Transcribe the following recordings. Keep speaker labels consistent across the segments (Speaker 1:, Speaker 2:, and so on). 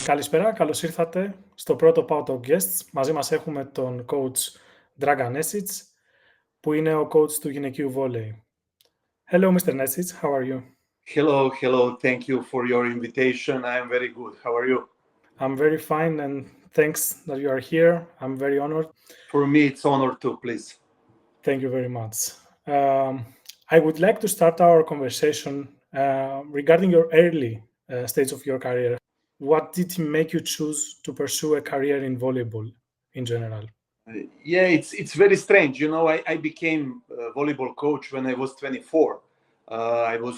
Speaker 1: Καλησπέρα, καλώς ήρθατε στο πρώτο Paotalk Guests. Μαζί μας έχουμε τον coach Dragan Nešić, που είναι ο coach του Γυναικείου Βόλεϊ. Hello, Mr. Nešić, how are you?
Speaker 2: Hello, thank you for your invitation. I am very good. How are you?
Speaker 1: I'm very fine, and thanks that you are here. I'm very honored.
Speaker 2: For me, it's honor too, please.
Speaker 1: Thank you very much. I would like to start our conversation regarding your early stage of your career. What did make you choose to pursue a career in volleyball in general?
Speaker 2: Yeah, it's very strange. You know, I became a volleyball coach when I was 24. I was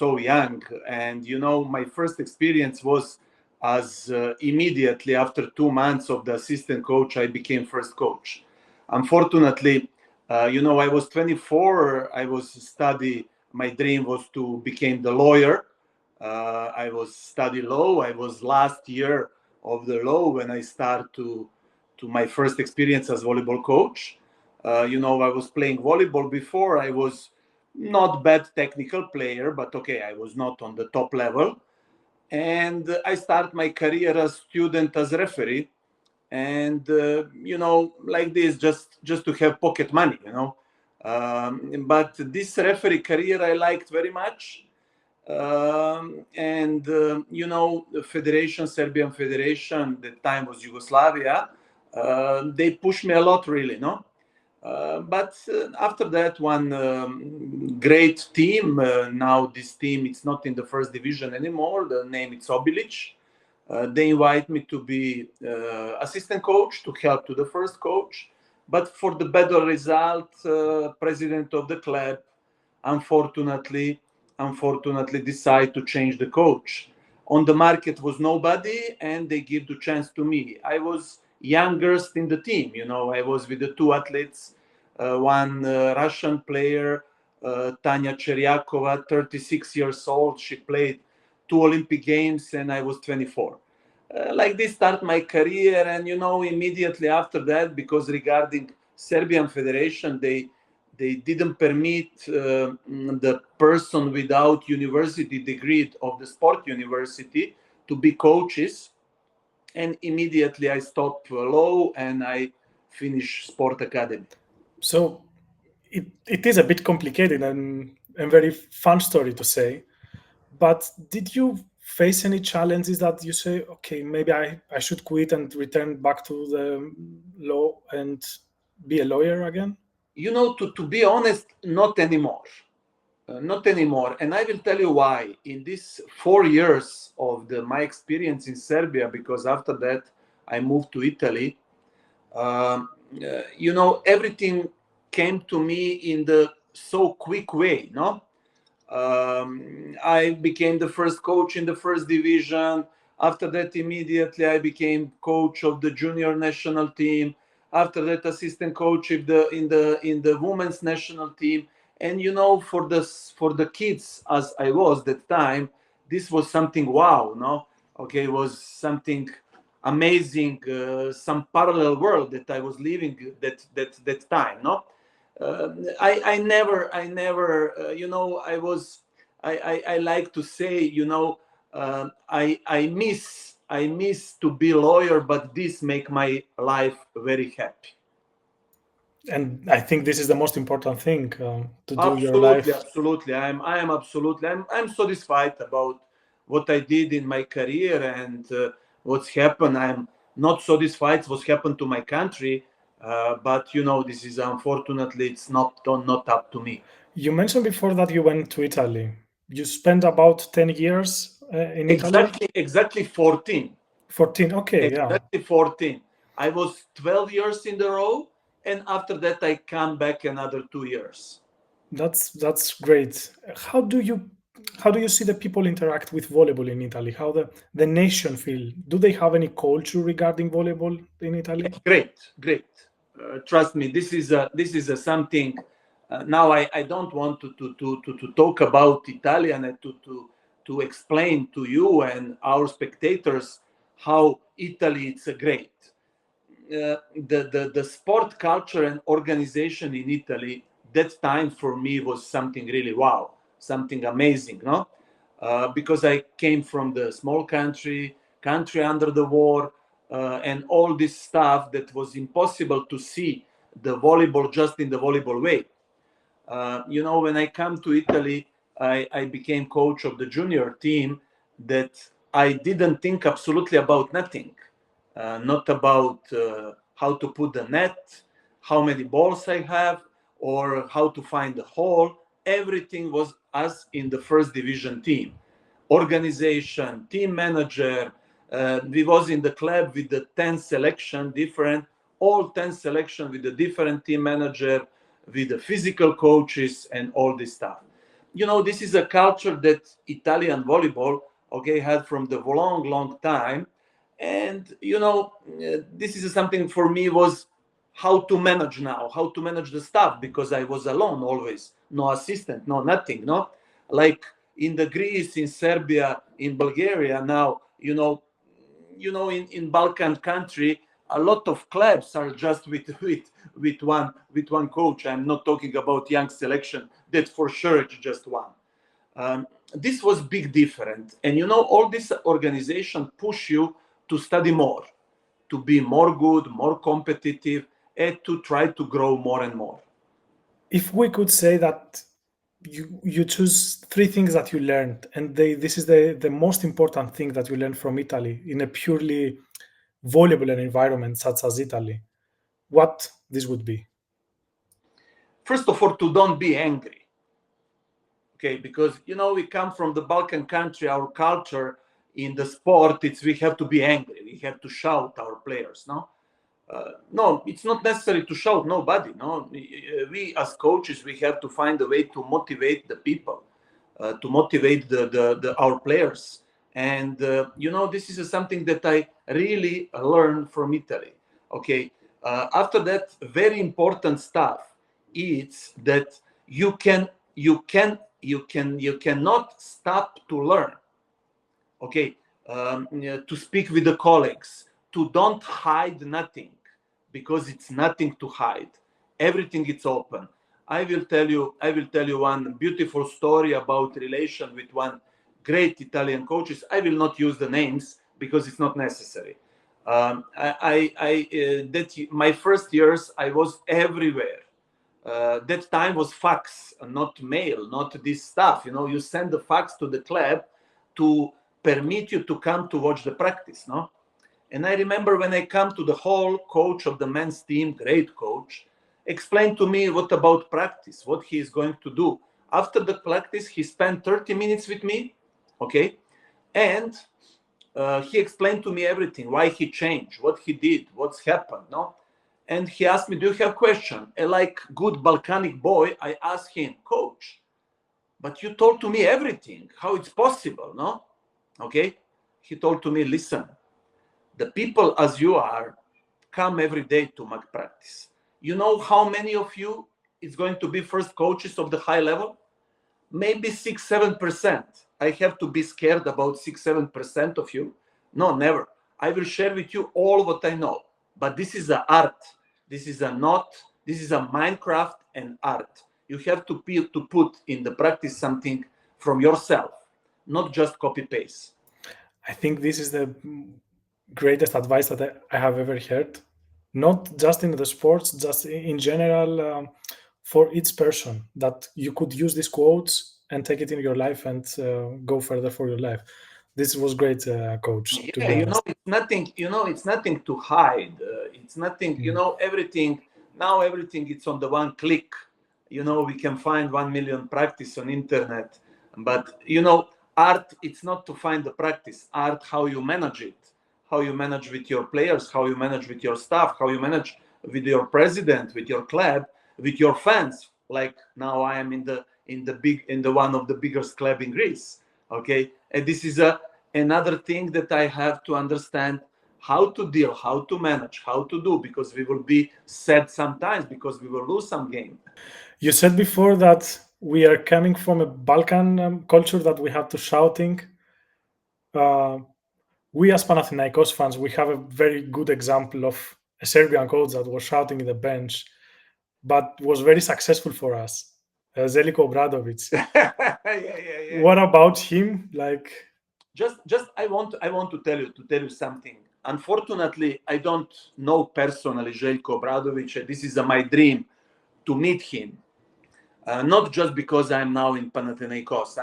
Speaker 2: so young, and you know, my first experience was as immediately after 2 months of the assistant coach, I became first coach. Unfortunately, you know, I was 24. I was study. My dream was to become the lawyer. I was study law. I was last year of the law when I start to my first experience as volleyball coach. You know, I was playing volleyball before. I was not bad technical player, but okay, I was not on the top level. And I start my career as student, as referee. And, you know, like this, just to have pocket money, you know. But this referee career I liked very much. You know, the federation, Serbian federation, the time was Yugoslavia, they pushed me a lot, really, no? But after that, one great team, now this team, it's not in the first division anymore, the name is Obilic. They invite me to be assistant coach, to help to the first coach. But for the better result, president of the club, unfortunately decide to change the coach. On the market was nobody, and they give the chance to me. I was youngest in the team, you know. I was with the 2 athletes, one Russian player, Tanya Cheryakova, 36 years old. She played 2 Olympic Games, and I was 24. Like this start my career, and you know, immediately after that, because regarding Serbian Federation, they didn't permit the person without university degree of the sport university to be coaches. And immediately I stopped law and I finished sport academy.
Speaker 1: So it is a bit complicated and very fun story to say, but did you face any challenges that you say, okay, maybe I should quit and return back to the law and be a lawyer again?
Speaker 2: You know, to be honest, not anymore. Not anymore. And I will tell you why. In these 4 years of my experience in Serbia, because after that I moved to Italy, you know, everything came to me in the so quick way, no? I became the first coach in the first division. After that, immediately I became coach of the junior national team. After that, assistant coach in the women's national team. And you know, for the kids, as I was that time, this was something wow, no? Okay, it was something amazing, some parallel world that I was living that time, no? I never, you know, I like to say, you know, I miss to be a lawyer, but this make my life very happy.
Speaker 1: And I think this is the most important thing to do your life.
Speaker 2: Absolutely. I am absolutely. I'm satisfied about what I did in my career and what's happened. I'm not satisfied what's happened to my country, but you know, this is unfortunately it's not up to me.
Speaker 1: You mentioned before that you went to Italy. You spent about 10 years in Italy?
Speaker 2: Exactly 14.
Speaker 1: 14, okay,
Speaker 2: exactly 14. I was 12 years in the row. And after that, I come back another 2 years.
Speaker 1: That's great. How do you see the people interact with volleyball in Italy? How the nation feel? Do they have any culture regarding volleyball in Italy?
Speaker 2: Yeah, great. Trust me, this is something. Now I don't want to talk about Italian and to explain to you and our spectators how Italy is great. The sport culture and organization in Italy that time for me was something really wow, something amazing, no? Because I came from the small country, country under the war, and all this stuff that was impossible to see the volleyball just in the volleyball way. When I come to Italy, I became coach of the junior team that I didn't think absolutely about nothing. Not about how to put the net, how many balls I have, or how to find the hole. Everything was as in the first division team. Organization, team manager, we was in the club with the 10 selection, all 10 selection with the different team manager, with the physical coaches and all this stuff. This is a culture that Italian volleyball, had from the long time. And, this is something for me was how to manage now, how to manage the staff, because I was alone always, no assistant, no nothing, no? Like in the Greece, in Serbia, in Bulgaria now, in Balkan country, a lot of clubs are just with one coach. I'm not talking about young selection, that for sure it's just one. This was big different. And all this organization push you to study more, to be more good, more competitive, and to try to grow more and more.
Speaker 1: If we could say that you choose 3 things that you learned, and this is the most important thing that you learned from Italy in a purely volleyball environment such as Italy, what this would be?
Speaker 2: First of all, to don't be angry. Because we come from the Balkan country, our culture in the sport, we have to be angry, we have to shout our players, no? No, it's not necessary to shout nobody, no? We as coaches, we have to find a way to motivate the people, to motivate our players. And this is something that I really learned from Italy. After that, very important stuff is that you cannot stop to learn. To speak with the colleagues, to don't hide nothing, because it's nothing to hide. Everything is open. I will tell you one beautiful story about relation with one great Italian coaches. I will not use the names because it's not necessary. My first years, I was everywhere. That time was fax, not mail, not this stuff. You send the fax to the club to permit you to come to watch the practice, no? And I remember when I come to the hall, coach of the men's team, great coach, explained to me what about practice, what he is going to do. After the practice, he spent 30 minutes with me, and he explained to me everything, why he changed, what he did, what's happened, no? And he asked me, do you have question? And like good Balkanic boy, I asked him, coach, but you told to me everything, how it's possible, no? He told to me, listen, the people as you are come every day to my practice. You know how many of you is going to be first coaches of the high level? Maybe 6-7%. I have to be scared about 6-7% of you? No, never. I will share with you all what I know. But this is an art. This is a Minecraft and art. You have to put in the practice something from yourself, not just copy paste.
Speaker 1: I think this is the greatest advice that I have ever heard, not just in the sports, just in general, for each person, that you could use these quotes and take it in your life and go further for your life. This was great, coach.
Speaker 2: It's nothing to hide. It's nothing, everything. Now everything it's on the one click. We can find 1 million practice on internet, but art, it's not to find the practice. Art, how you manage it, how you manage with your players, how you manage with your staff, how you manage with your president, with your club, with your fans. Like now I am in the one of the biggest club in Greece. And this is another thing that I have to understand how to deal, how to manage, how to do, because we will be sad sometimes because we will lose some game.
Speaker 1: You said before that we are coming from a Balkan culture that we have to shouting. We as Panathinaikos fans, we have a very good example of a Serbian coach that was shouting in the bench, but was very successful for us, Zeljko Obradović.
Speaker 2: Yeah.
Speaker 1: What about him? Like,
Speaker 2: I want to tell you something. Unfortunately, I don't know personally Željko Obradović. This is my dream to meet him. Not just because I'm now in Panathinaikos.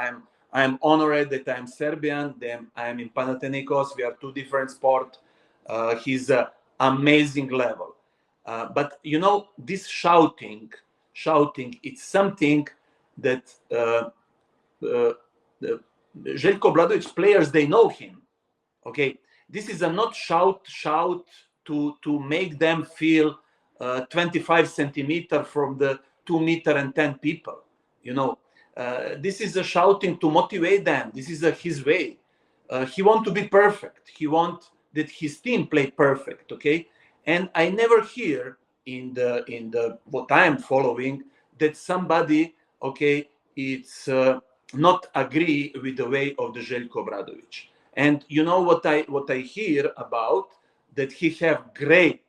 Speaker 2: I'm honored that I'm Serbian. Then I'm in Panathinaikos. We are two different sports. He's an amazing level. But you know, this shouting, it's something that Željko Obradović players, they know him. Okay, this is a not shout to make them feel 25 centimeters from the 2 meter and 10 people. You know, this is a shouting to motivate them. This is his way. He wants to be perfect. He wants that his team play perfect. Okay, and I never hear in the what I am following that somebody, okay, it's not agree with the way of the Željko Obradović. And you know what I hear about, that he have great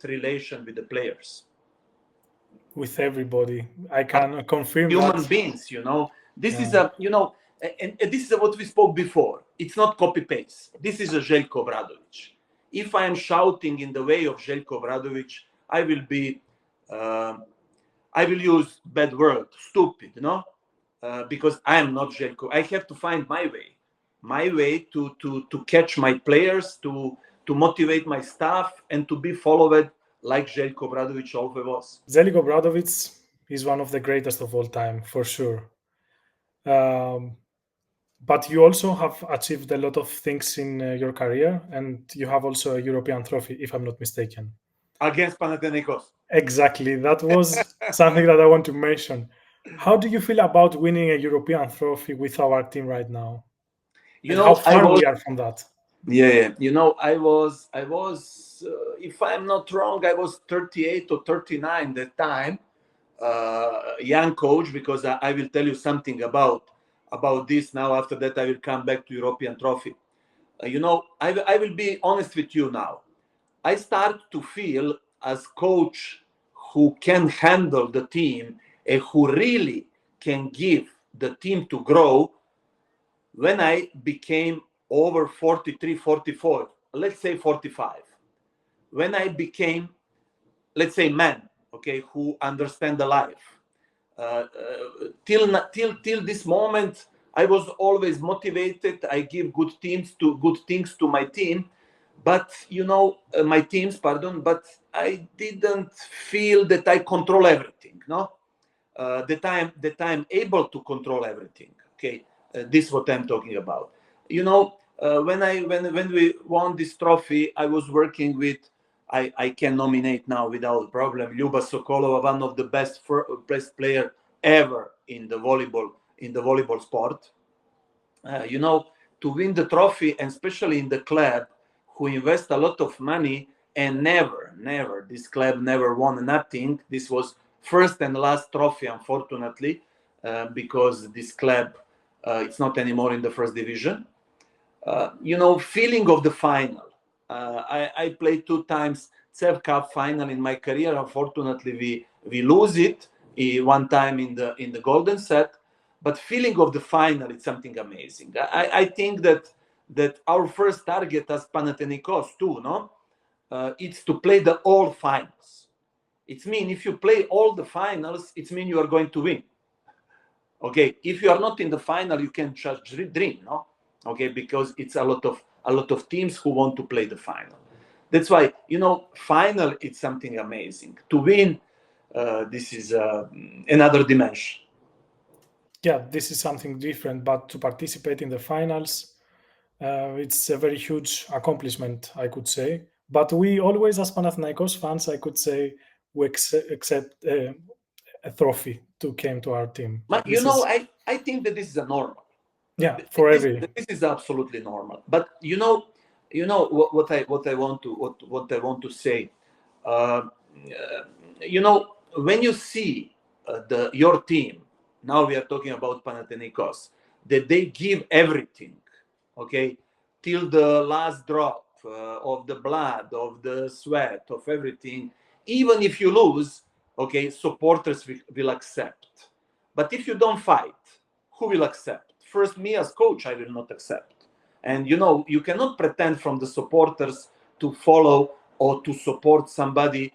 Speaker 2: relation with the players,
Speaker 1: with everybody. I can confirm
Speaker 2: human
Speaker 1: that.
Speaker 2: beings. You know, this is a, you know, and this is what we spoke before. It's not copy paste. This is a Željko Obradović. If I am shouting in the way of Željko Obradović, I will use bad word, stupid, you know, because I am not Željko. I have to find my way to catch my players, to motivate my staff, and to be followed like Željko Obradović always was.
Speaker 1: Željko Obradović is one of the greatest of all time, for sure. But you also have achieved a lot of things in your career, and you have also a European trophy, if I'm not mistaken.
Speaker 2: Against Panathinaikos.
Speaker 1: Exactly. That was something that I want to mention. How do you feel about winning a European trophy with our team right now?
Speaker 2: You
Speaker 1: And
Speaker 2: know,
Speaker 1: how far we are from that?
Speaker 2: Yeah, you know, I was, if I'm not wrong, I was 38 or 39 that time, young coach, because I will tell you something about this now. After that, I will come back to European trophy. You know, I will be honest with you now. I start to feel as coach who can handle the team and who really can give the team to grow when I became over 43, 44, let's say 45. When I became, let's say, man, okay, who understand the life. Till this moment, I was always motivated. I give good things to my team, but you know, my teams, pardon, but I didn't feel that I control everything, no? That I'm able to control everything, okay? This is what I'm talking about. You know, when we won this trophy, I was working with, I can nominate now without problem, Ljuba Sokolova, one of the best player ever in the volleyball sport. You know, to win the trophy, and especially in the club who invest a lot of money, and never, this club never won nothing. This was first and last trophy, unfortunately, because this club, it's not anymore in the first division. You know, feeling of the final. I played 2 times CEV Cup final in my career. Unfortunately, we lose it 1 time in the golden set. But feeling of the final, it's something amazing. I think that our first target as Panathinaikos too, no, it's to play the all finals. It means if you play all the finals, it means you are going to win. Okay, if you are not in the final, you can just dream, no? Okay, because it's a lot of teams who want to play the final. That's why, you know, final, it's something amazing. To win, this is another dimension.
Speaker 1: Yeah, this is something different, but to participate in the finals, it's a very huge accomplishment, I could say. But we always, as Panathinaikos fans, I could say, we accept a trophy to come to our team.
Speaker 2: But you know, I think that this is a normal.
Speaker 1: Yeah, for every.
Speaker 2: This is absolutely normal. But you know what I want to say. You know, when you see your team, now we are talking about Panathinaikos, that they give everything, okay, till the last drop of the blood, of the sweat, of everything. Even if you lose, okay, supporters will accept. But if you don't fight, who will accept? First, me as coach, I will not accept. And you cannot pretend from the supporters to follow or to support somebody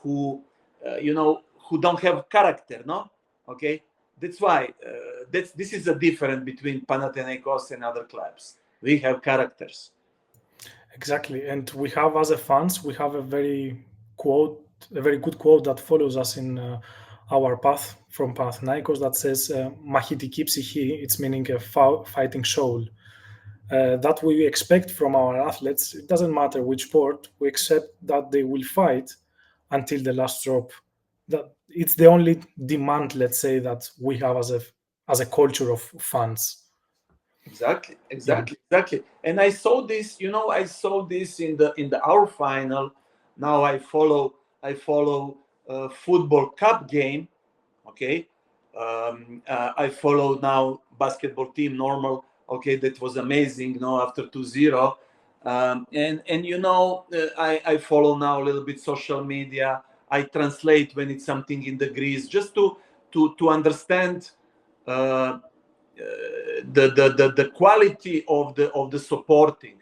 Speaker 2: who who don't have character, no? Okay, that's why this is the difference between Panathinaikos and other clubs. We have characters.
Speaker 1: Exactly, and we have, as a fans, we have a very good quote that follows us in our path from Panathinaikos that says "Machitiki psychi." It's meaning a fighting soul. That we expect from our athletes. It doesn't matter which sport. We accept that they will fight until the last drop. That it's the only demand, let's say, that we have as a culture of fans.
Speaker 2: Exactly. And I saw this, in the our final. Now I follow football cup game. Okay, I follow now basketball team normal. Okay, that was amazing. After 2-0, and I follow now a little bit social media. I translate when it's something in the Greece, just to understand the quality of the supporting,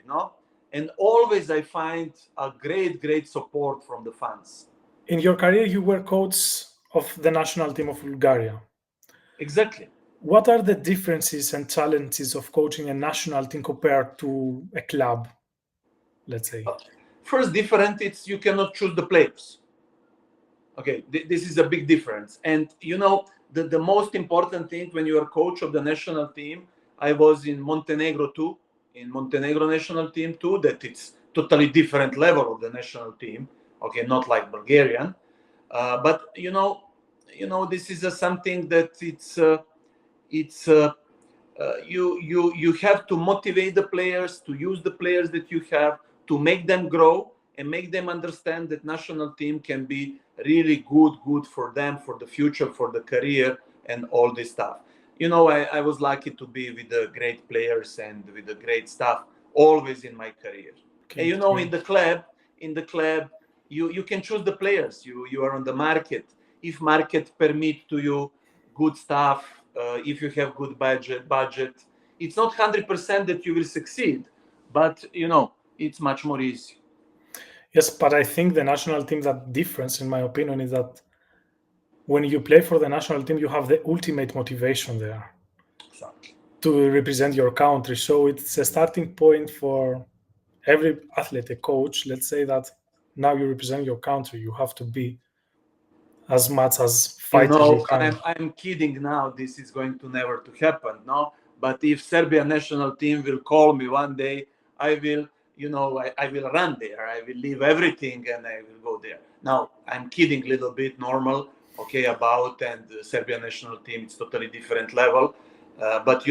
Speaker 2: and always I find a great support from the fans.
Speaker 1: In your career, you were coach of the national team of Bulgaria.
Speaker 2: Exactly.
Speaker 1: What are the differences and challenges of coaching a national team compared to a club, let's say?
Speaker 2: First difference, it's you cannot choose the players. Okay, this is a big difference. And the most important thing when you are coach of the national team, I was in Montenegro too, in Montenegro national team too, that it's totally different level of the national team. Okay, not like Bulgarian, but this is something that you have to motivate the players, to use the players that you have, to make them grow and make them understand that national team can be really good for them, for the future, for the career, and all this stuff. I was lucky to be with the great players and with the great staff always in my career. Okay. And in the club, you can choose the players. You are on the market. If market permit to you good stuff, if you have good budget, it's not 100% that you will succeed, but it's much more easy.
Speaker 1: Yes, but I think the national team, that difference, in my opinion, is that when you play for the national team, you have the ultimate motivation there.
Speaker 2: Exactly.
Speaker 1: To represent your country. So it's a starting point for every athlete, a coach. Let's say that now you represent your country. You have to be as much as fighting you can.
Speaker 2: I'm kidding now. This is going to never to happen, no? But if Serbia national team will call me one day, I will I will run there. I will leave everything and I will go there. Now, I'm kidding a little bit, normal, okay, about, and the Serbia national team, it's totally different level. But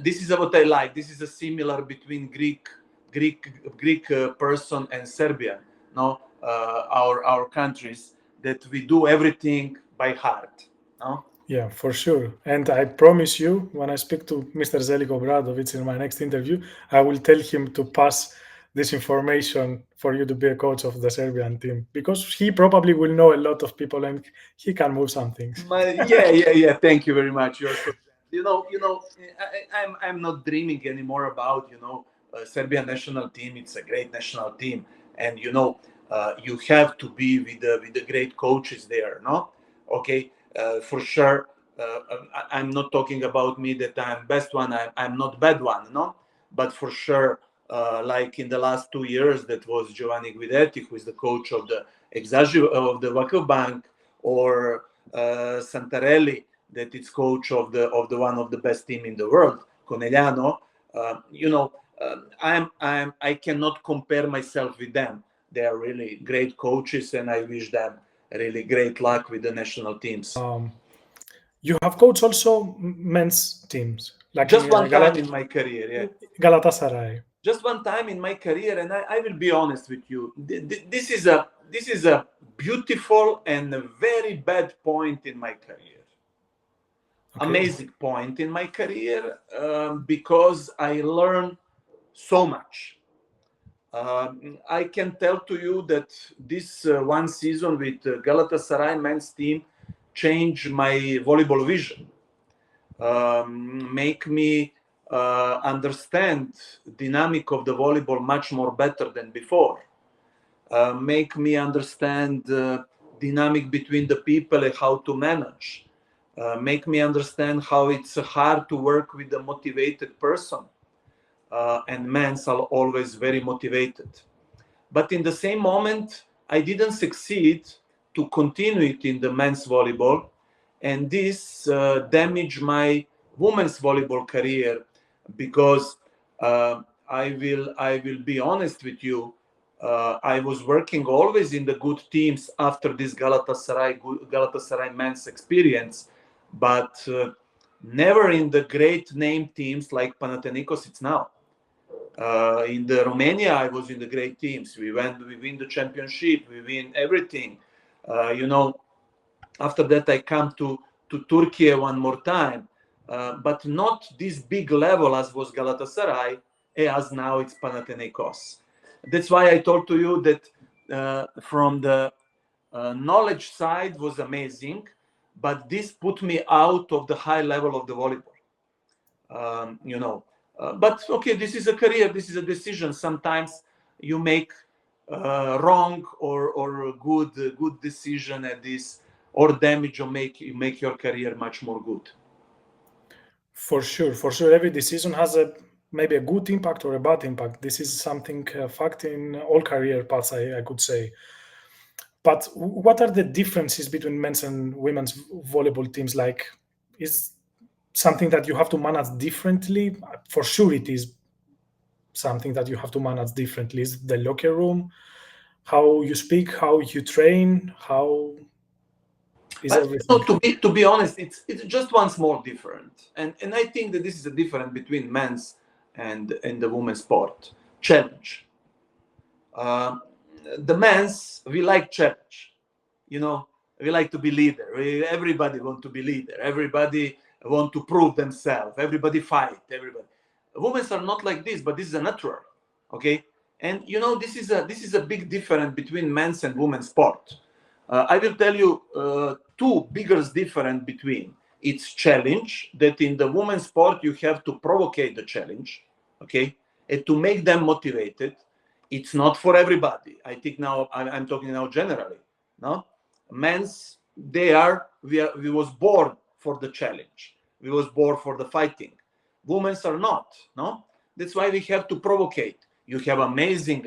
Speaker 2: this is what I like. This is a similar between Greek person and Serbian, no? Our countries, that we do everything by heart, no?
Speaker 1: Yeah, for sure. And I promise you, when I speak to Mr. Zeljko Obradovic in my next interview, I will tell him to pass this information for you to be a coach of the Serbian team, because he probably will know a lot of people and he can move some things.
Speaker 2: Yeah. Thank you very much. You're so, I'm not dreaming anymore about Serbian national team. It's a great national team, and you have to be with the great coaches there, no? Okay. For sure, I'm not talking about me that I'm best one. I'm not bad one, no. But for sure, like in the last 2 years, that was Giovanni Guidetti, who is the coach of the Vakuf Bank, or Santarelli, that is coach of the one of the best team in the world, Conegliano. I cannot compare myself with them. They are really great coaches, and I wish them really great luck with the national teams.
Speaker 1: You have coached also men's teams, like
Speaker 2: just one time in my career, yeah.
Speaker 1: Galatasaray.
Speaker 2: Just one time in my career, and I will be honest with you. This is a beautiful and a very bad point in my career. Okay. Amazing point in my career, because I learned so much. I can tell to you that this one season with Galatasaray men's team changed my volleyball vision. Make me understand dynamic of the volleyball much more better than before. Make me understand dynamic between the people and how to manage. Make me understand how it's hard to work with a motivated person. And men are always very motivated. But in the same moment, I didn't succeed to continue it in the men's volleyball. And this damaged my women's volleyball career, because I will be honest with you, I was working always in the good teams after this Galatasaray men's experience, but never in the great name teams like Panathinaikos it's now. In the Romania, I was in the great teams. We win the championship, we win everything. After that I come to Turkey one more time, but not this big level as was Galatasaray, as now it's Panathinaikos. That's why I told to you that from the knowledge side was amazing, but this put me out of the high level of the volleyball. But okay, this is a career, this is a decision. Sometimes you make wrong or good decision at this, or damage, or make your career much more good.
Speaker 1: For sure. Every decision has maybe a good impact or a bad impact. This is something fact in all career paths, I could say. But what are the differences between men's and women's volleyball teams? Like, is something that you have to manage differently? For sure it is something that you have to manage differently. Is the locker room, how you speak, how you train, how is everything?
Speaker 2: To be honest, it's just one small difference, and I think that this is a difference between men's and the women's sport. Challenge. The men's, we like challenge. We like to be leader. Everybody want to be leader. Everybody want to prove themselves. Everybody fight. Everybody. Women are not like this, but this is a natural. Okay, and this is a big difference between men's and women's sport. I will tell you two biggest difference between. It's challenge, that in the women's sport you have to provoke the challenge, okay, and to make them motivated. It's not for everybody. I think now I'm talking now generally. No, men's we was born for the challenge. We was born for the fighting. Women's are not. No, that's why we have to provoke. You have amazing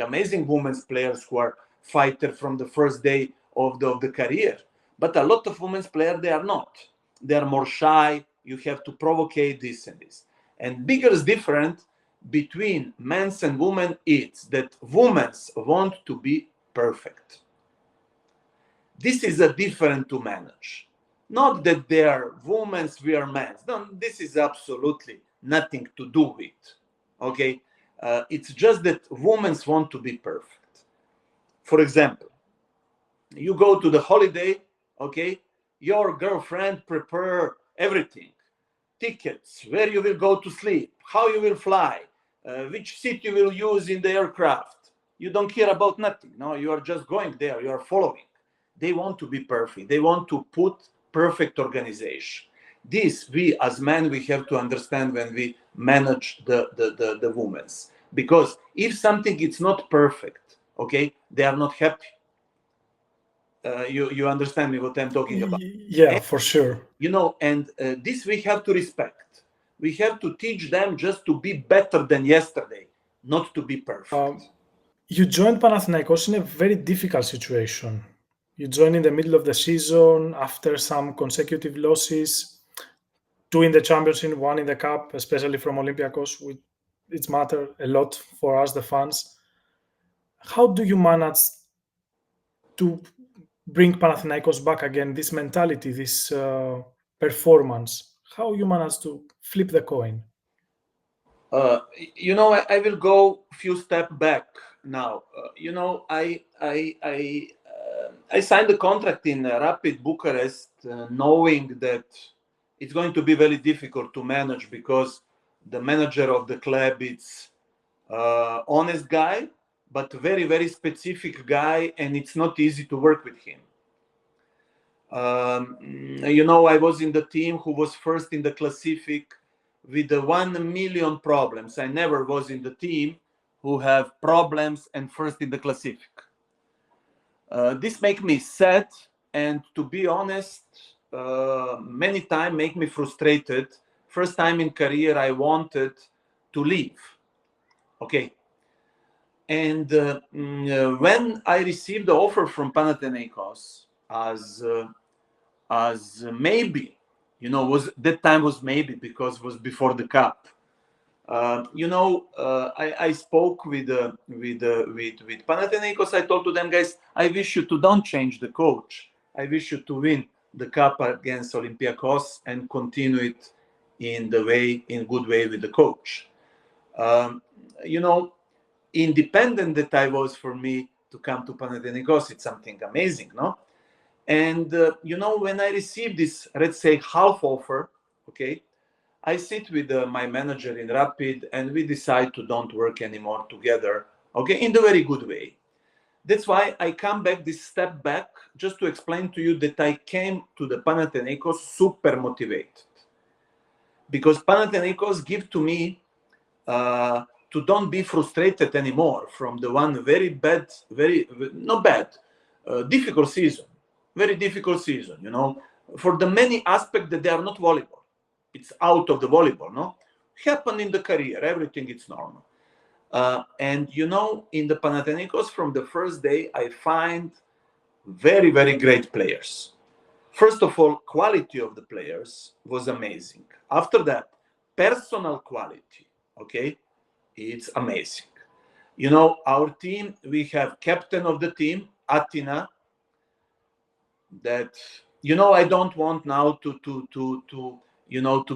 Speaker 2: women's players who are fighter from the first day of the career, but a lot of women's players, they are not. They are more shy. You have to provoke this and this. And biggest difference between men's and women is that women want to be perfect. This is a different to manage. Not that they are women, we are men. No, this is absolutely nothing to do with. Okay, it's just that women want to be perfect. For example, you go to the holiday, okay, your girlfriend prepare everything, tickets, where you will go to sleep, how you will fly, which seat you will use in the aircraft. You don't care about nothing. No, you are just going there, you are following. They want to be perfect. They want to put perfect organization. This, we as men, we have to understand when we manage the women's. Because if something is not perfect, okay, they are not happy. You understand me what I'm talking about?
Speaker 1: Yeah, for sure.
Speaker 2: And this we have to respect. We have to teach them just to be better than yesterday, not to be perfect.
Speaker 1: You joined Panathinaikos in a very difficult situation. You joined in the middle of the season after some consecutive losses, 2 in the championship, 1 in the cup, especially from Olympiacos. It's matter a lot for us, the fans. How do you manage to bring Panathinaikos back again, this mentality, this performance? How you manage to flip the coin?
Speaker 2: I will go a few steps back now. I signed a contract in Rapid Bucharest, knowing that it's going to be very difficult to manage, because the manager of the club is honest guy, but very, very specific guy, and it's not easy to work with him. I was in the team who was first in the Classific. with the 1 million problems. I never was in the team who have problems and first in the classific. This make me sad, and to be honest, many times make me frustrated. First time in career I wanted to leave. Okay. And when I received the offer from Panathinaikos as maybe, was that time was maybe because it was before the cup. I spoke with Panathinaikos. I told to them, guys, I wish you to don't change the coach. I wish you to win the cup against Olympiacos and continue it in good way with the coach. Independent that I was, for me to come to Panathinaikos, it's something amazing, no? And when I received this, let's say, half offer, okay, I sit with my manager in Rapid, and we decide to don't work anymore together, okay, in the very good way. That's why I come back, this step back, just to explain to you that I came to the Panathinaikos super motivated. Because Panathinaikos give to me to don't be frustrated anymore from the one very bad, difficult season. Very difficult season, for the many aspects that they are not volleyball. It's out of the volleyball, no? Happen in the career, everything is normal. And in the Panathinaikos, from the first day, I find very, very great players. First of all, quality of the players was amazing. After that, personal quality, okay, it's amazing. Our team, we have captain of the team, Atina, that, I don't want now to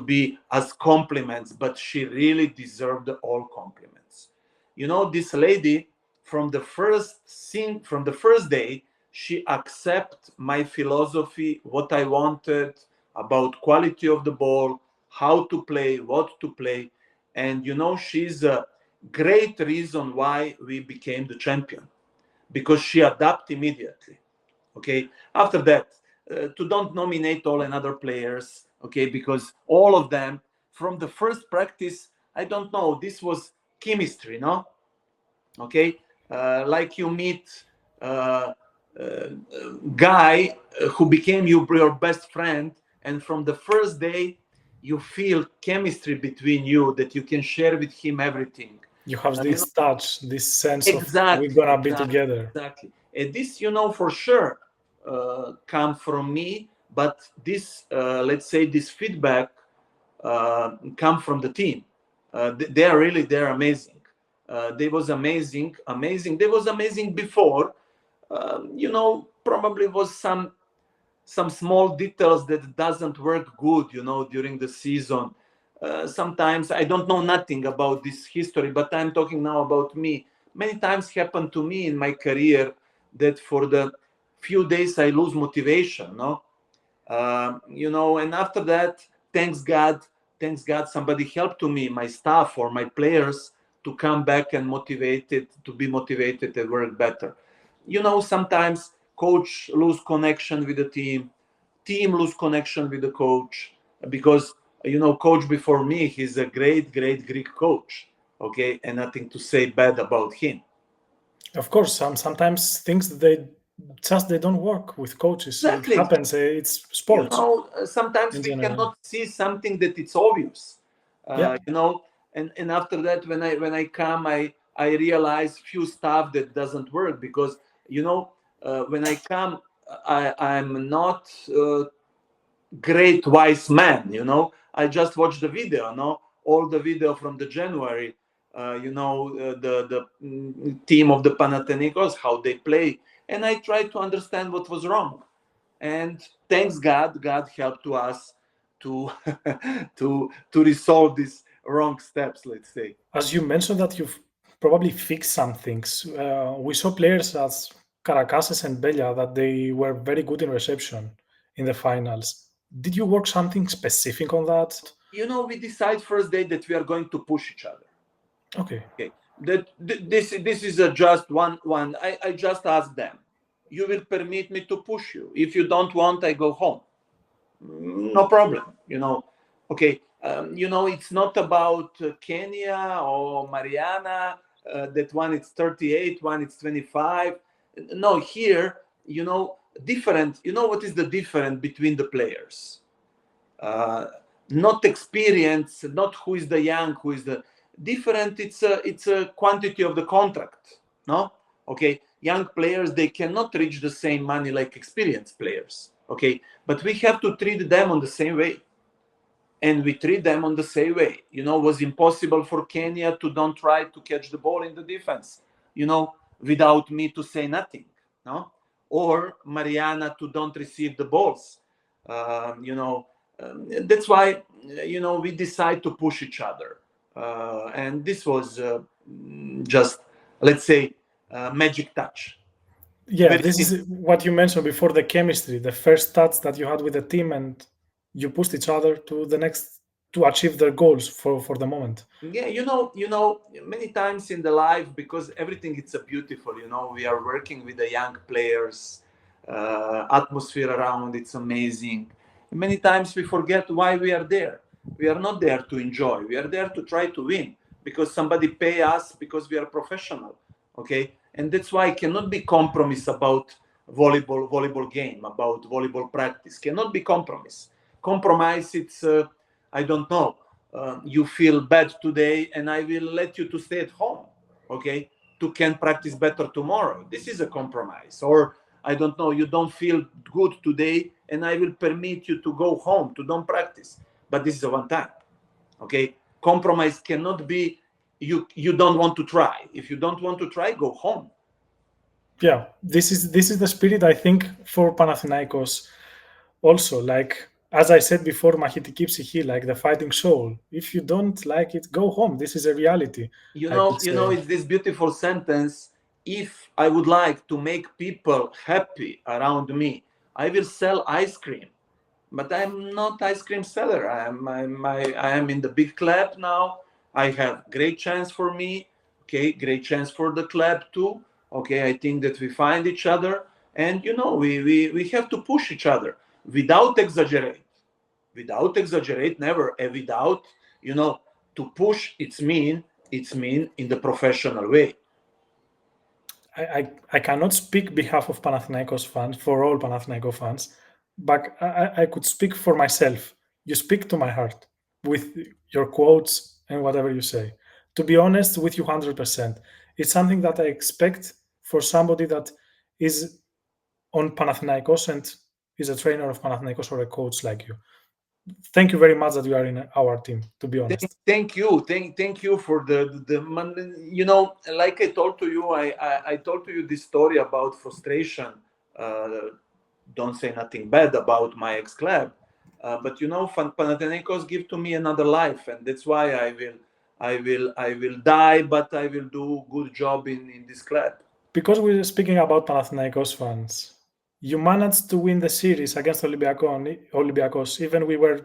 Speaker 2: be as compliments, but she really deserved all compliments. This lady, from the first day, she accepted my philosophy, what I wanted about quality of the ball, how to play, what to play. And, she's a great reason why we became the champion, because she adapted immediately. Okay. After that, to don't nominate all another players, okay, because all of them from the first practice, I don't know, this was chemistry, no? Okay, like you meet guy who became your best friend, and from the first day you feel chemistry between you, that you can share with him everything.
Speaker 1: You have this touch, this sense of we're gonna be together.
Speaker 2: Exactly. And this, for sure, come from me, but this, let's say, this feedback come from the team. They're amazing. They was amazing. They was amazing before. Probably was some small details that doesn't work good, during the season. Sometimes I don't know nothing about this history, but I'm talking now about me. Many times happened to me in my career that for the few days I lose motivation, no? And after that, thanks God, somebody helped to me, my staff or my players, to come back and to be motivated and work better. Sometimes coach lose connection with the team lose connection with the coach, because coach before me, he's a great Greek coach, okay, and nothing to say bad about him.
Speaker 1: Of course, sometimes things they don't work with coaches. Exactly. It happens. It's sports.
Speaker 2: Sometimes we cannot see something that it's obvious. And after that, when I come, I realize few stuff that doesn't work, because when I come, I'm not great wise man. I just watch the video. All the video from the January. The team of the Panathinaikos, how they play, and I try to understand what was wrong. And thanks God helped to us to to resolve these wrong steps, let's say.
Speaker 1: As you mentioned that you've probably fixed some things. We saw players as Karakases and Belja that they were very good in reception in the finals. Did you work something specific on that?
Speaker 2: We decide first day that we are going to push each other.
Speaker 1: Okay.
Speaker 2: That this is just one. I just ask them, you will permit me to push you. If you don't want, I go home. No problem. Okay. It's not about Kenya or Mariana, that one is 38, one is 25. No, here, different. What is the difference between the players? Not experience, not who is the young, who is the different. It's a quantity of the contract. No, okay. Young players, they cannot reach the same money like experienced players. Okay, but we have to treat them on the same way. And we treat them on the same way. It was impossible for Kenya to don't try to catch the ball in the defense, without me to say nothing, no? Or Mariana to don't receive the balls. That's why, we decide to push each other. And this was just, let's say, magic touch.
Speaker 1: Yeah, this is what you mentioned before, the chemistry, the first touch that you had with the team, and you pushed each other to the next to achieve their goals for the moment.
Speaker 2: Yeah, many times in the life, because everything it's a beautiful, we are working with the young players, atmosphere around, it's amazing. Many times we forget why we are there. We are not there to enjoy. We are there to try to win because somebody pay us because we are professional. Okay, and that's why it cannot be compromise about volleyball game, about volleyball practice. Cannot be compromise. Compromise, it's I don't know. You feel bad today, and I will let you to stay at home. Okay, to can practice better tomorrow. This is a compromise. Or I don't know. You don't feel good today, and I will permit you to go home to don't practice. But this is a one time. Okay, compromise cannot be. You don't want to try. If you don't want to try, go home.
Speaker 1: Yeah, this is the spirit, I think, for Panathinaikos also. Like, as I said before, μαχητική ψυχή, like the fighting soul. If you don't like it, go home. This is a reality.
Speaker 2: It's this beautiful sentence. If I would like to make people happy around me, I will sell ice cream. But I'm not ice cream seller. I am in the big club now. I have great chance for me. Okay, great chance for the club too. Okay, I think that we find each other, and we have to push each other without exaggerate. Without exaggerate, never. Without, to push. It's mean in the professional way.
Speaker 1: I cannot speak behalf of Panathinaikos fans, for all Panathinaikos fans, but I could speak for myself. You speak to my heart with your quotes and whatever you say. To be honest with you 100%, it's something that I expect for somebody that is on Panathinaikos and is a trainer of Panathinaikos or a coach like you. Thank you very much that you are in our team, to be honest.
Speaker 2: Thank you. Thank you for the like I told to you, I told to you this story about frustration. Don't say nothing bad about my ex-club. But Panathinaikos give to me another life, and that's why I will die, but I will do good job in this club.
Speaker 1: Because we're speaking about Panathinaikos fans, you managed to win the series against Olympiacos. Even we were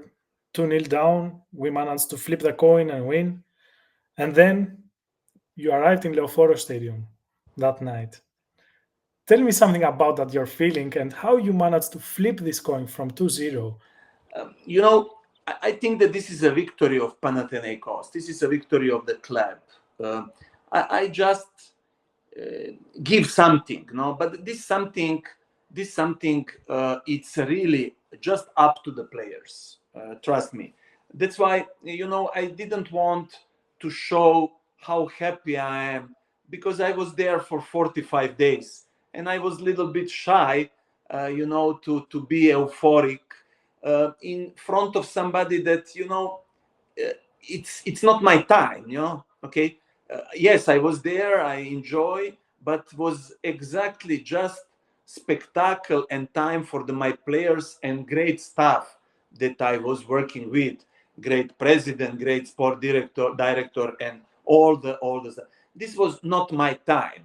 Speaker 1: 2-0 down, we managed to flip the coin and win. And then you arrived in Leoforos Stadium that night. Tell me something about that, your feeling, and how you managed to flip this coin from 2-0.
Speaker 2: I think that this is a victory of Panathinaikos. This is a victory of the club. I just give something, but this something, it's really just up to the players. Trust me. That's why, I didn't want to show how happy I am, because I was there for 45 days and I was a little bit shy, to be euphoric in front of somebody that, it's not my time, okay? Yes, I was there, I enjoy, but was exactly just spectacle and time for my players and great staff that I was working with, great president, great sport director, and all the stuff. This was not my time,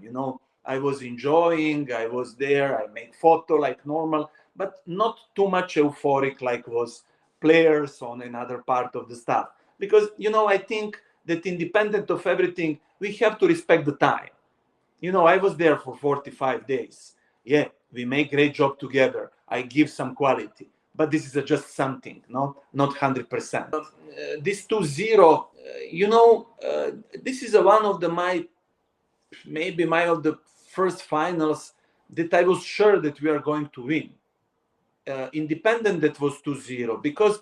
Speaker 2: I was enjoying, I was there, I made photo like normal, but not too much euphoric like was players on another part of the staff. Because, I think that independent of everything, we have to respect the time. I was there for 45 days. Yeah, we make great job together. I give some quality. but this is just something, no, not 100%. This 2-0, this is one of maybe my of the first finals that I was sure that we are going to win. Independent that was 2-0, because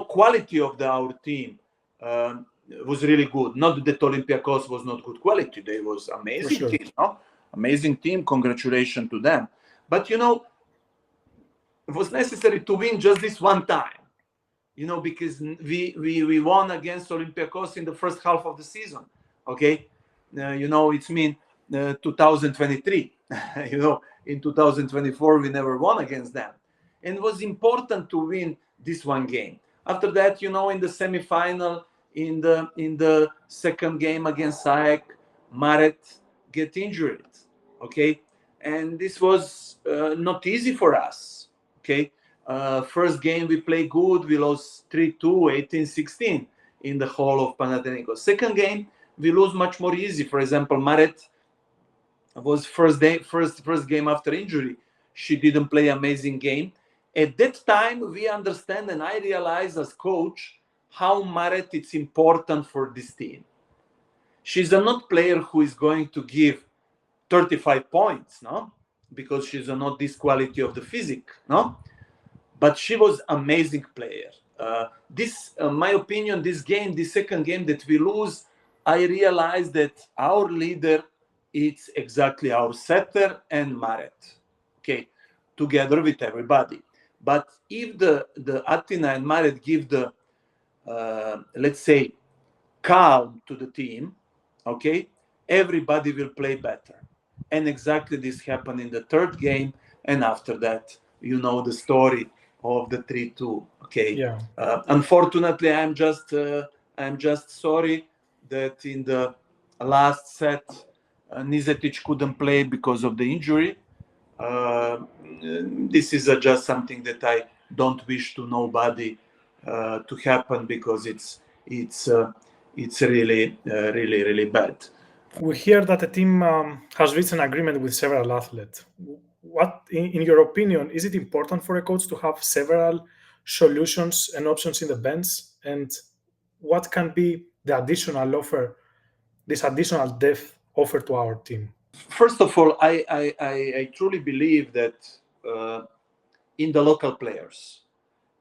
Speaker 2: quality of our team was really good. Not that Olympiacos was not good quality; they was amazing team, no? Amazing team. Congratulations to them. But it was necessary to win just this one time, because we won against Olympiacos in the first half of the season. Okay, it's 2023. In 2024 we never won against them, and it was important to win this one game. After that, in the semi-final, in the second game against SAEK, Maret get injured. Okay, and this was not easy for us. Okay, first game we played good, we lost 3-2, 18-16 in the hall of Panathinaikos. Second game we lose much more easy. For example, Maret was first game after injury. She didn't play amazing game. At that time, we understand, and I realize as coach how Maret is important for this team. She's a not player who is going to give 35 points, no, because she's not this quality of the physique, no. But she was amazing player. My opinion, this second game that we lose, I realized that our leader, it's exactly our setter and Maret, okay, together with everybody. But if the Atina and Maret give the, let's say, calm to the team, okay, everybody will play better. And exactly this happened in the third game. And after that, the story of the 3-2, okay.
Speaker 1: Yeah.
Speaker 2: Unfortunately, I'm just sorry that in the last set, Nizetic couldn't play because of the injury. This is just something that I don't wish to nobody to happen, because it's really really bad.
Speaker 1: We hear that the team has reached an agreement with several athletes. What, in your opinion, is it important for a coach to have several solutions and options in the bench? And what can be the additional offer, this additional depth offered to our team?
Speaker 2: First of all, I truly believe that in the local players,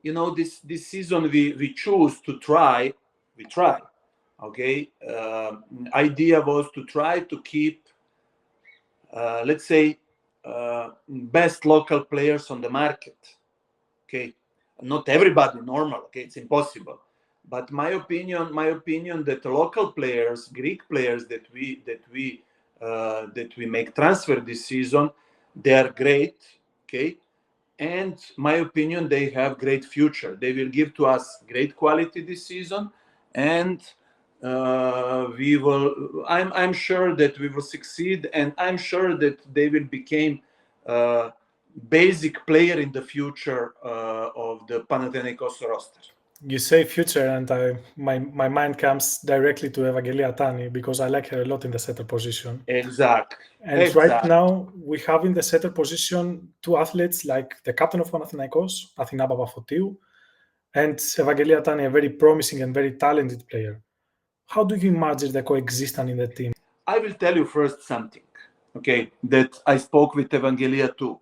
Speaker 2: this season we choose to try. We try. Okay, idea was to try to keep, let's say, best local players on the market. Okay, not everybody normal. Okay, it's impossible. But my opinion that local players, Greek players that we make transfer this season, they are great. Okay, and my opinion, they have great future. They will give to us great quality this season, and we will. I'm sure that we will succeed, and I'm sure that they will become basic player in the future of the Panathinaikos roster.
Speaker 1: You say future, and my mind comes directly to Evangelia Tani, because I like her a lot in the setter position.
Speaker 2: Exactly.
Speaker 1: And right now we have in the setter position two athletes, like the captain of Panathinaikos, Athina Papafotiou, and Evangelia Tani, a very promising and very talented player. How do you imagine the coexistence in the team?
Speaker 2: I will tell you first something, okay, that I spoke with Evangelia too.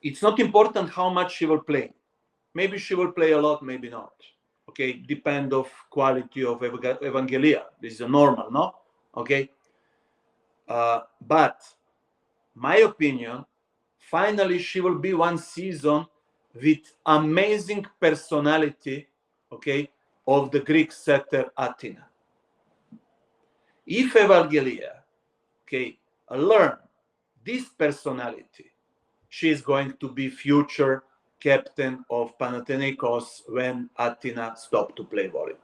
Speaker 2: It's not important how much she will play. Maybe she will play a lot, maybe not. Okay, depend of quality of Evangelia. This is a normal, no? Okay. But my opinion, finally she will be one season with amazing personality, okay, of the Greek setter Athina. If Evangelia, okay, learn this personality, she is going to be future captain of Panathinaikos when Athina stopped to play volleyball.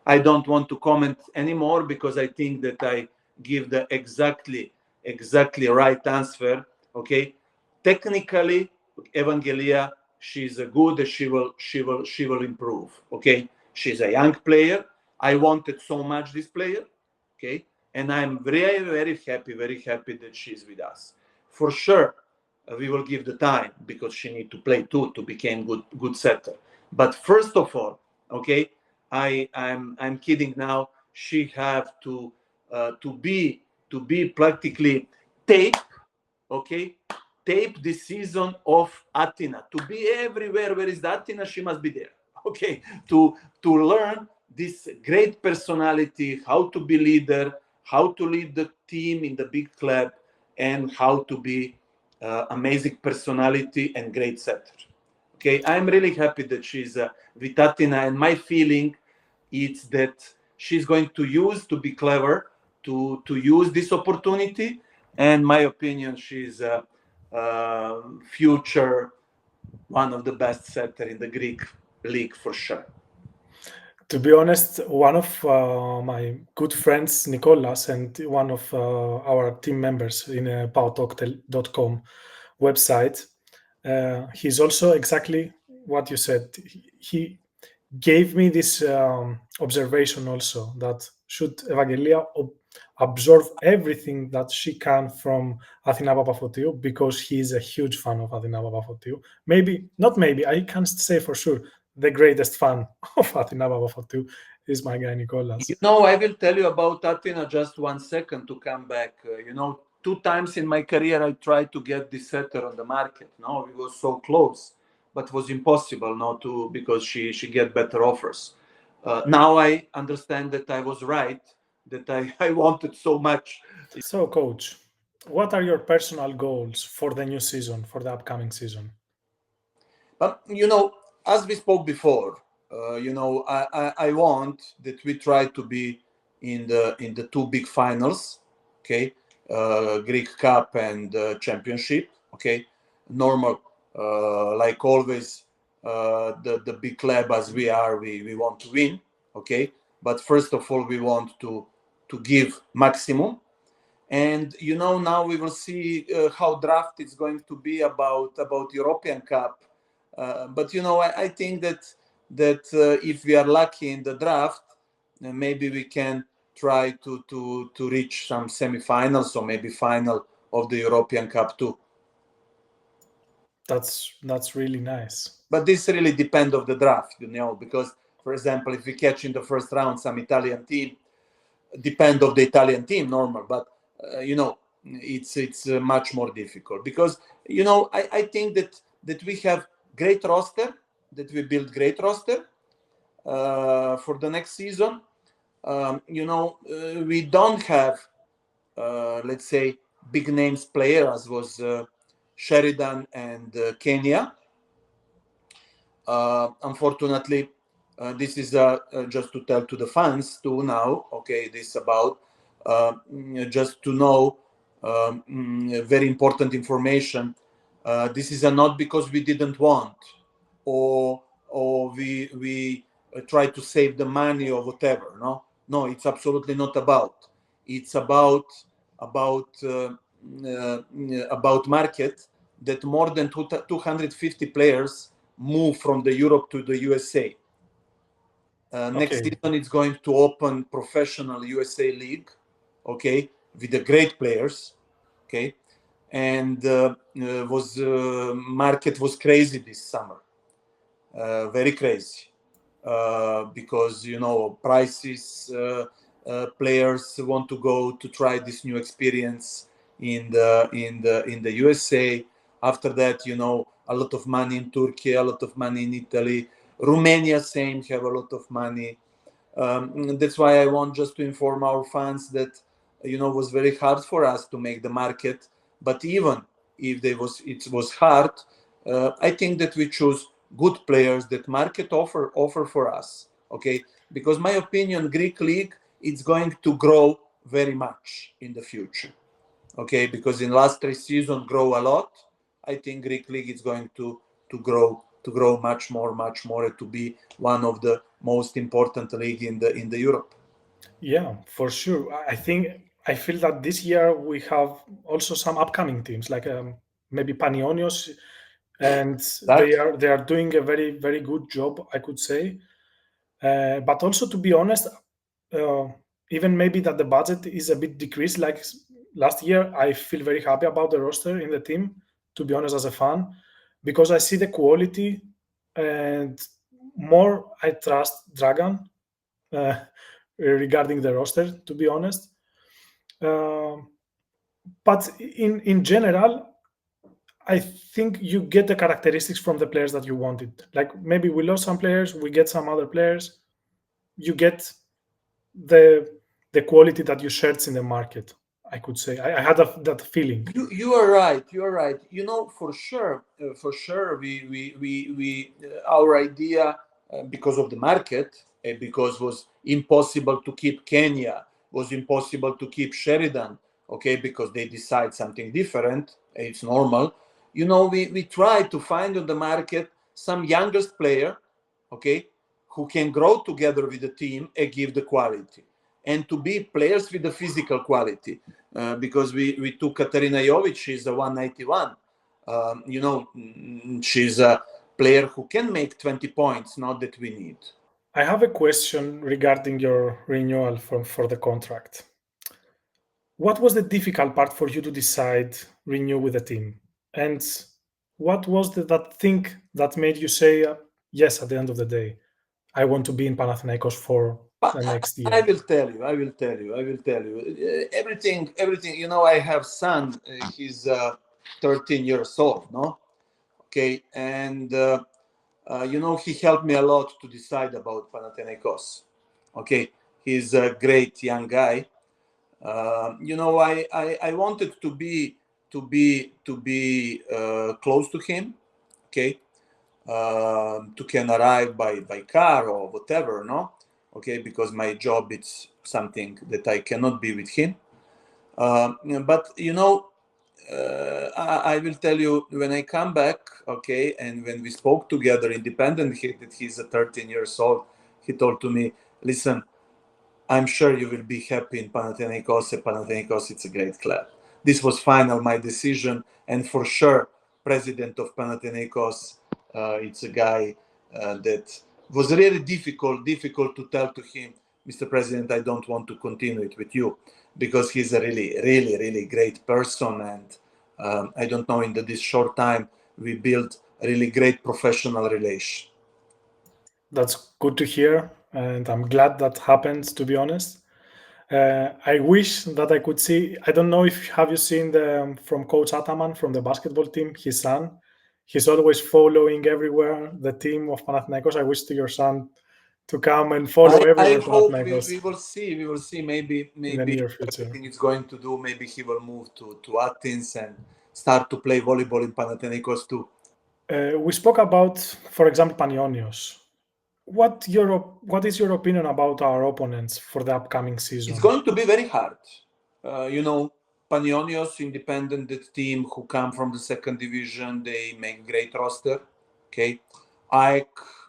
Speaker 2: I don't want to comment anymore, because I think that I give the exactly right answer. Okay, technically, Evangelia, she's a good. She will improve. Okay, she's a young player. I wanted so much this player. Okay, and I'm very happy that she's with us. For sure, we will give the time, because she need to play too to become good setter. But first of all, okay, I'm kidding now. She have to be practically tape, okay, tape the season of Athena. To be everywhere where is the Athena, she must be there. Okay, to learn this great personality, how to be leader, how to lead the team in the big club, and how to be amazing personality and great setter. Okay, I'm really happy that she's with Athena, and my feeling is that she's going to be clever, to use this opportunity. And my opinion, she's future one of the best setter in the Greek league for sure.
Speaker 1: To be honest, one of my good friends, Nicolas, and one of our team members in Paotalk.com website, he's also exactly what you said. He gave me this observation also, that should Evangelia absorb everything that she can from Athina Papafotiou, because he is a huge fan of Athina Papafotiou. I can't say for sure, the greatest fan of Athina Papafotiou is my guy Nicolas.
Speaker 2: You know, I will tell you about Athina just 1 second to come back. 2 times in my career I tried to get this setter on the market. No, we were so close, but it was impossible not to, because she get better offers. Now I understand that I was right, that I wanted so much.
Speaker 1: So, coach, what are your personal goals for the new season, for the upcoming season?
Speaker 2: But as we spoke before, I want that we try to be in the 2 big finals, okay, Greek Cup and Championship, okay. Normal, like always, the big club as we are, we want to win, okay. But first of all, we want to give maximum. And now we will see how draft is going to be about European Cup. But I think that if we are lucky in the draft, maybe we can try to reach some semifinals or maybe final of the European Cup too.
Speaker 1: That's really nice.
Speaker 2: But this really depends on the draft, because, for example, if we catch in the first round some Italian team, depend of the Italian team, normal. But it's much more difficult, because I think that we have great roster, that we build great roster for the next season. We don't have let's say big names players, as was Sheridan and Kenya. Unfortunately, this is just to tell to the fans too now, okay, this about just to know very important information. This is not because we didn't want, or we try to save the money or whatever. No, it's absolutely not about. It's about market, that more than 250 players move from the Europe to the USA. Next season it's going to open professional USA league, okay, with the great players, okay, and market was crazy this summer, very crazy, because prices, players want to go to try this new experience in the USA. After that, a lot of money in Turkey, a lot of money in Italy. Romania, same, have a lot of money. That's why I want just to inform our fans that it was very hard for us to make the market. But even if it was hard, I think that we choose good players that market offer for us. Okay, because my opinion, Greek league, it's going to grow very much in the future. Okay, because in last 3 seasons grow a lot. I think Greek league is going to grow much more, to be one of the most important league in the Europe.
Speaker 1: Yeah, for sure. I feel that this year we have also some upcoming teams, like maybe Panionios, and they are doing a very, very good job, I could say. But also, to be honest, even maybe that the budget is a bit decreased. Like last year, I feel very happy about the roster in the team. to be honest, as a fan, because I see the quality and more I trust Dragan regarding the roster, to be honest. But in general, I think you get the characteristics from the players that you wanted. Like maybe we lost some players, we get some other players. You get the quality that you search in the market, I could say. I had that feeling.
Speaker 2: You are right. You are right. You know, for sure, we our idea, because of the market, because it was impossible to keep Kenya, was impossible to keep Sheridan, okay, because they decide something different. It's normal. You know, we try to find on the market some youngest player, okay, who can grow together with the team and give the quality, and to be players with the physical quality. Because we took Katarina Jovic, she's a 191. You know, she's a player who can make 20 points, not that we need.
Speaker 1: I have a question regarding your renewal for the contract. What was the difficult part for you to decide renew with the team? And what was that thing that made you say, yes, at the end of the day, I want to be in Panathinaikos for the next year?
Speaker 2: I will tell you. Everything, you know, I have son, he's 13 years old, no? Okay, and, you know, he helped me a lot to decide about Panathinaikos. Okay, he's a great young guy. You know, I wanted to be close to him, okay, to can arrive by car or whatever, no, okay, because my job it's something that I cannot be with him. But you know, I will tell you when I come back, okay, and when we spoke together independently, that he's 13 years old, he told to me, listen, I'm sure you will be happy in Panathinaikos. Panathinaikos, it's a great club. This was final, my decision. And for sure, president of Panathinaikos, it's a guy that was really difficult to tell to him, Mr. President, I don't want to continue it with you, because he's a really great person. And I don't know, in this short time, we built a really great professional relation.
Speaker 1: That's good to hear. And I'm glad that happened, to be honest. I wish that I could see, I don't know if have you seen from Coach Ataman from the basketball team, his son. He's always following everywhere the team of Panathinaikos. I wish to your son to come and follow everywhere.
Speaker 2: I hope we will see. Maybe
Speaker 1: in the near future.
Speaker 2: everything he's going to do. Maybe he will move to Athens and start to play volleyball in Panathinaikos too.
Speaker 1: We spoke about, for example, Panionios. What is your opinion about our opponents for the upcoming season?
Speaker 2: It's going to be very hard. You know, Panionios, independent team who come from the second division, they make great roster. Okay, AEK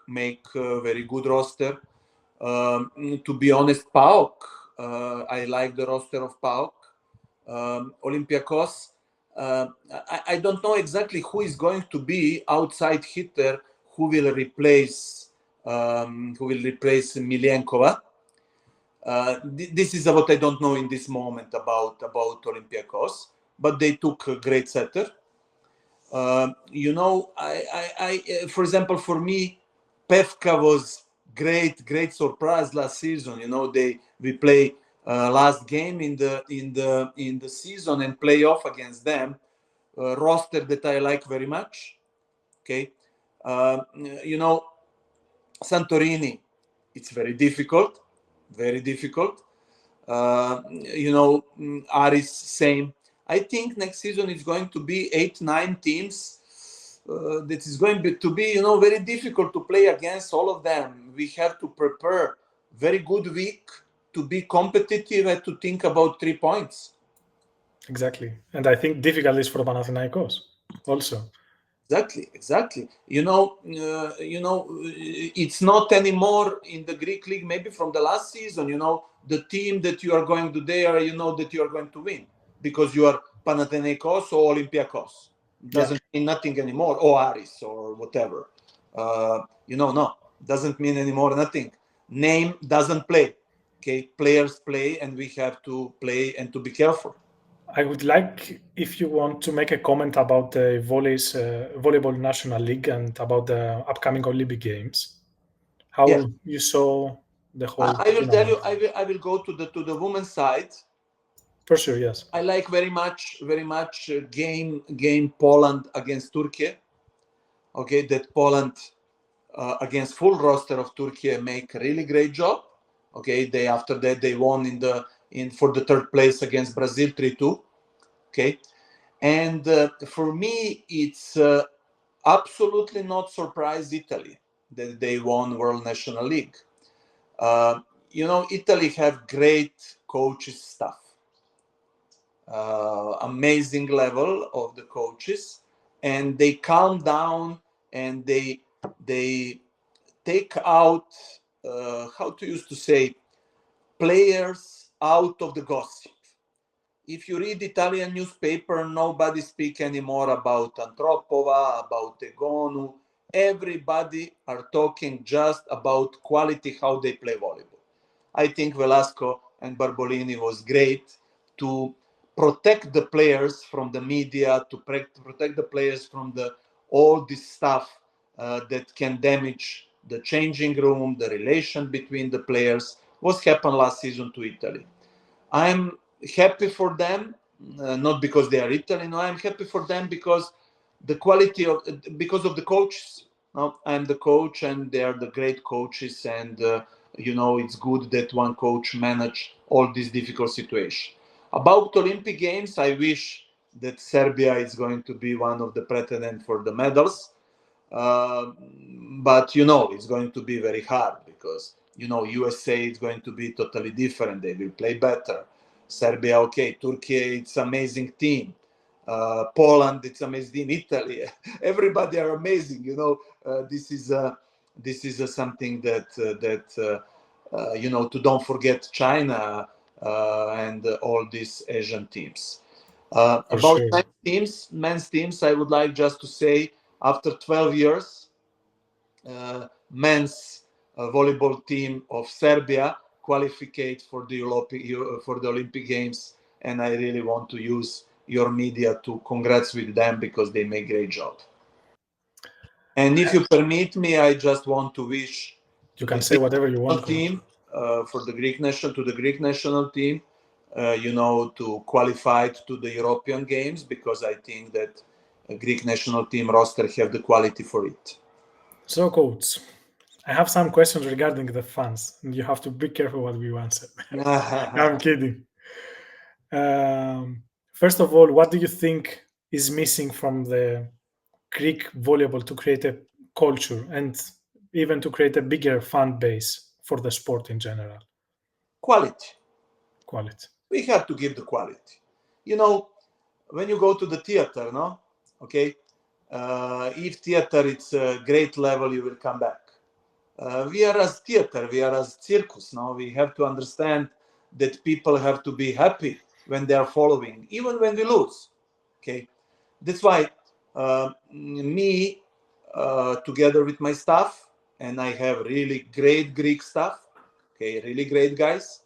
Speaker 2: make a very good roster. To be honest, Paok, I like the roster of Paok. Olympiacos, I don't know exactly who is going to be outside hitter who will replace Milenkova. This is what I don't know in this moment about Olympiacos, but they took a great setter. You know, I for example, for me, Pevka was great surprise last season. You know, we play last game in the season and play off against them. Roster that I like very much. Okay, you know, Santorini, it's very difficult. You know, Aris, same. I think next season is going to be 8-9 teams. That is going to be, you know, very difficult to play against all of them. We have to prepare very good week to be competitive and to think about 3 points.
Speaker 1: Exactly. And I think difficult is for Panathinaikos also.
Speaker 2: Exactly. You know, it's not anymore in the Greek league, maybe from the last season, you know, the team that you are going to there, you know that you are going to win because you are Panathinaikos or Olympiacos. Doesn't mean nothing anymore, or Aris or whatever. You know, no, doesn't mean anymore nothing. Name doesn't play. Okay, players play, and we have to play and to be careful.
Speaker 1: I would like if you want to make a comment about the volleyball national league and about the upcoming Olympic Games. How
Speaker 2: Yeah.
Speaker 1: you saw the whole.
Speaker 2: I will tell you. I will go to the women's side.
Speaker 1: For sure, yes.
Speaker 2: I like very much game Poland against Turkey. Okay, that Poland against full roster of Turkey make a really great job. Okay, after that they won for the third place against Brazil 3-2. Okay, and for me it's absolutely not surprise Italy that they won World National League. Italy have great coaches staff, amazing level of the coaches, and they calm down and they take out how to use to say players out of the gossip. If you read Italian newspaper, nobody speak anymore about Antropova, about Egonu. Everybody are talking just about quality, how they play volleyball. I think Velasco and Barbolini was great to protect the players from the media, to protect the players from all this stuff that can damage the changing room, the relation between the players. What happened last season to Italy? I'm happy for them, not because they are Italian. No, I'm happy for them because because of the coaches. No, I'm the coach, and they are the great coaches, and it's good that one coach manage all these difficult situations. About Olympic Games, I wish that Serbia is going to be one of the pretenders for the medals, but it's going to be very hard because USA is going to be totally different. They will play better. Serbia, okay. Turkey, it's amazing team. Poland, it's amazing. Italy, everybody are amazing. This is something that to don't forget China and all these Asian teams. About
Speaker 1: sure.
Speaker 2: men's teams, I would like just to say, after 12 years, men's volleyball team of Serbia qualified for the Olympic Games, and I really want to use your media to congrats with them because they make a great job. And if you permit me, I just want to wish
Speaker 1: you can say whatever you want
Speaker 2: team for the Greek national team, to qualify to the European Games, because I think that a Greek national team roster have the quality for it.
Speaker 1: So, coach, I have some questions regarding the fans, and you have to be careful what we answer. I'm kidding. First of all, what do you think is missing from the Greek volleyball to create a culture and even to create a bigger fan base for the sport in general?
Speaker 2: Quality.
Speaker 1: We
Speaker 2: have to give the quality. When you go to the theater, no? Okay, if theater it's a great level, you will come back. We are as theater, we are as circus. Now we have to understand that people have to be happy when they are following, even when we lose. Okay, that's why me, together with my staff, and I have really great Greek staff. Okay, really great guys.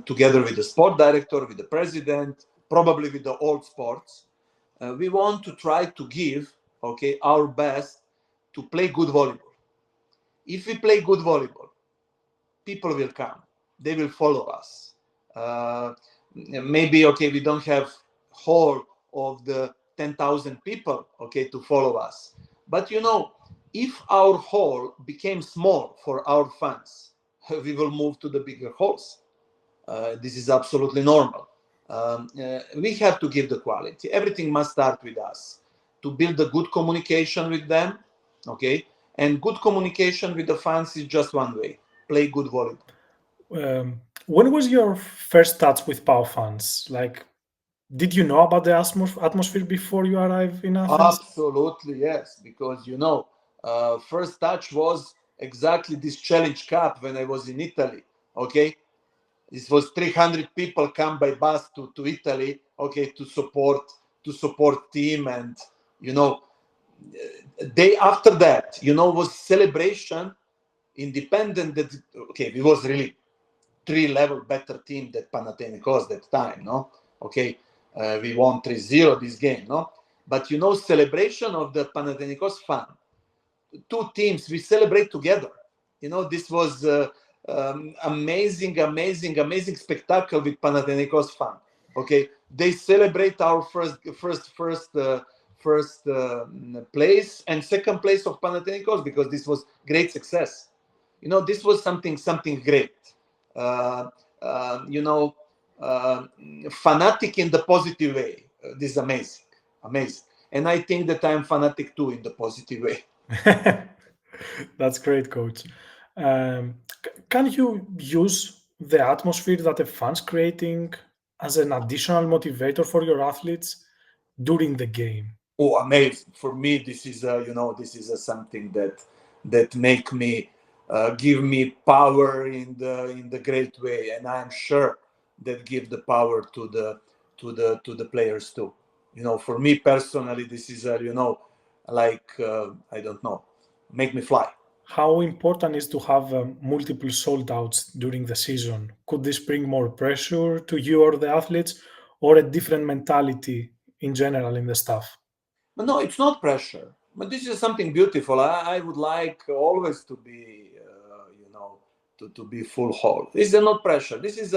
Speaker 2: Together with the sport director, with the president, probably with the old sports, we want to try to give our best to play good volleyball. If we play good volleyball, people will come. They will follow us. Maybe we don't have whole of the 10,000 people to follow us, but if our hall became small for our fans, we will move to the bigger halls. This is absolutely normal. We have to give the quality. Everything must start with us to build a good communication with them. Okay, and good communication with the fans is just one way: play good volleyball.
Speaker 1: When was your first touch with PAO fans? Like, did you know about the atmosphere before you arrived in Athens?
Speaker 2: Absolutely, yes. Because first touch was exactly this Challenge Cup when I was in Italy. Okay, this was 300 people come by bus to Italy. Okay, to support team, and day after that, was celebration, independent. That it was really 3-level better team than Panathinaikos that time, no? Okay, we won 3-0 this game, no? But you know, celebration of the Panathinaikos fan. Two teams, we celebrate together. You know, this was amazing spectacle with Panathinaikos fan. Okay, they celebrate our first place and second place of Panathinaikos because this was great success. You know, this was something great. You know, fanatic in the positive way. This is amazing. And I think that I'm fanatic too in the positive way.
Speaker 1: That's great, coach. Can you use the atmosphere that a fan's creating as an additional motivator for your athletes during the game?
Speaker 2: Oh, amazing! For me, this is something that make me give me power in the great way, and I'm sure that give the power to the players too. You know, for me personally, this is you know, like I don't know, make me fly.
Speaker 1: How important is to have multiple sold outs during the season? Could this bring more pressure to you or the athletes, or a different mentality in general in the staff?
Speaker 2: But no, it's not pressure. But this is something beautiful. I would like always to be, you know, to be full whole. This is not pressure. This is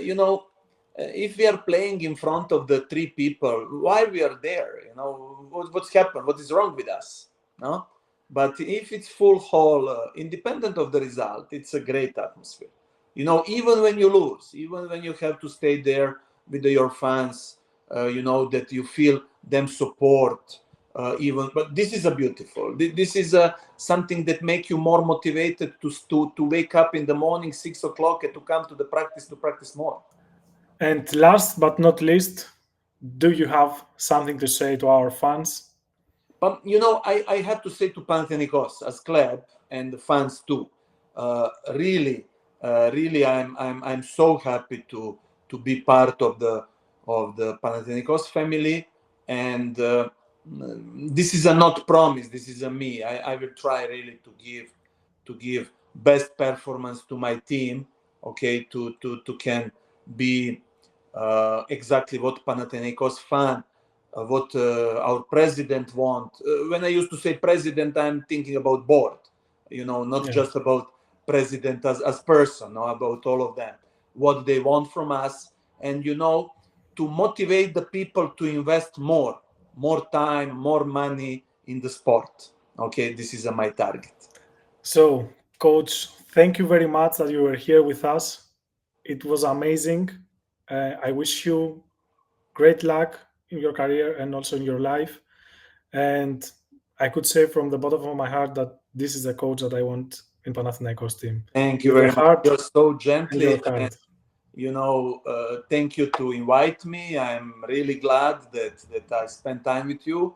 Speaker 2: you know, if we are playing in front of the 3 people, why we are there? You know, what's happened? What is wrong with us? No. But if it's full whole, independent of the result, it's a great atmosphere. You know, even when you lose, even when you have to stay there with your fans, you know, that you feel them support, but this is a beautiful. This is something that make you more motivated to wake up in the morning 6 o'clock and to come to practice more.
Speaker 1: And last but not least, do you have something to say to our fans?
Speaker 2: But you know, I have to say to Panathinaikos as club and the fans too. Really, I'm so happy to be part of the Panathinaikos family, and this is a not promise. This is a me. I will try really to give best performance to my team. Okay, to can be exactly what Panathinaikos fan. What our president want. When I used to say president, I'm thinking about board, you know, not just about president as person, no, about all of them, what they want from us, and you know, to motivate the people to invest more time, more money in the sport. Okay, this is my target.
Speaker 1: So, coach, thank you very much that you were here with us. It was amazing. I wish you great luck in your career and also in your life. And I could say from the bottom of my heart that this is the coach that I want in Panathinaikos team.
Speaker 2: Thank you very much. You're so gently, and you know, thank you to invite me. I'm really glad that I spent time with you.